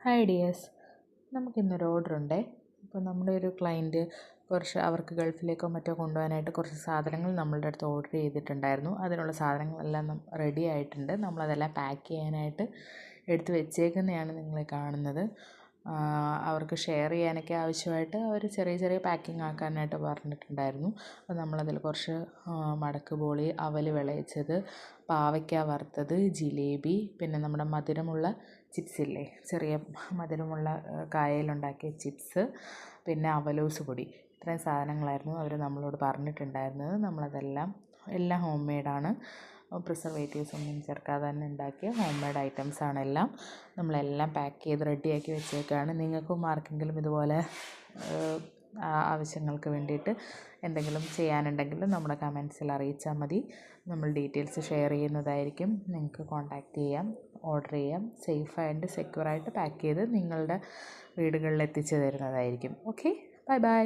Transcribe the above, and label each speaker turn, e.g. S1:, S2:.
S1: Hi dears, നമുക്കിന്നൊരു ഓർഡറുണ്ടേ. അപ്പോൾ നമ്മുടെ ഒരു ക്ലയൻറ്റ് അവർക്ക് ഗൾഫിലേക്കോ മറ്റോ കൊണ്ടുപോകാനായിട്ട് കുറച്ച് സാധനങ്ങൾ നമ്മളുടെ അടുത്ത് ഓർഡർ ചെയ്തിട്ടുണ്ടായിരുന്നു. അതിനുള്ള സാധനങ്ങളെല്ലാം റെഡി ആയിട്ടുണ്ട്. നമ്മളതെല്ലാം പാക്ക് ചെയ്യാനായിട്ട് എടുത്ത് വെച്ചേക്കുന്നതാണ് നിങ്ങളെ കാണുന്നത്. അവർക്ക് ഷെയർ ചെയ്യാനൊക്കെ ആവശ്യമായിട്ട് അവർ ചെറിയ ചെറിയ പാക്കിംഗ് ആക്കാനായിട്ട് പറഞ്ഞിട്ടുണ്ടായിരുന്നു. അപ്പോൾ നമ്മളതിൽ കുറച്ച് മടക്ക് ബോളി, അവൽ വിളയിച്ചത്, പാവയ്ക്ക വറുത്തത്, ജിലേബി, പിന്നെ നമ്മുടെ മധുരമുള്ള ചിപ്സില്ലേ, ചെറിയ മധുരമുള്ള കായയിലുണ്ടാക്കിയ ചിപ്സ്, പിന്നെ അവലോസ് പൊടി, ഇത്രയും സാധനങ്ങളായിരുന്നു അവർ നമ്മളോട് പറഞ്ഞിട്ടുണ്ടായിരുന്നത്. എല്ലാം ഹോം മെയ്ഡാണ്. പ്രിസർവേറ്റീവ്സ് ഒന്നും ചേർക്കാതെ തന്നെ ഉണ്ടാക്കിയ ഹോം മെയ്ഡ് ഐറ്റംസാണ് എല്ലാം. നമ്മളെല്ലാം പാക്ക് ചെയ്ത് റെഡിയാക്കി വെച്ചേക്കാണ്. നിങ്ങൾക്കും ആർക്കെങ്കിലും ഇതുപോലെ ആവശ്യങ്ങൾക്ക് വേണ്ടിയിട്ട് എന്തെങ്കിലും ചെയ്യാനുണ്ടെങ്കിൽ നമ്മുടെ കമൻസിൽ അറിയിച്ചാൽ മതി. നമ്മൾ ഡീറ്റെയിൽസ് ഷെയർ ചെയ്യുന്നതായിരിക്കും. നിങ്ങൾക്ക് കോൺടാക്റ്റ് ചെയ്യാം, ഓർഡർ ചെയ്യാം. സേഫായിട്ട് സെക്യൂറായിട്ട് പാക്ക് ചെയ്ത് നിങ്ങളുടെ വീടുകളിൽ എത്തിച്ചു തരുന്നതായിരിക്കും. Okay, bye bye.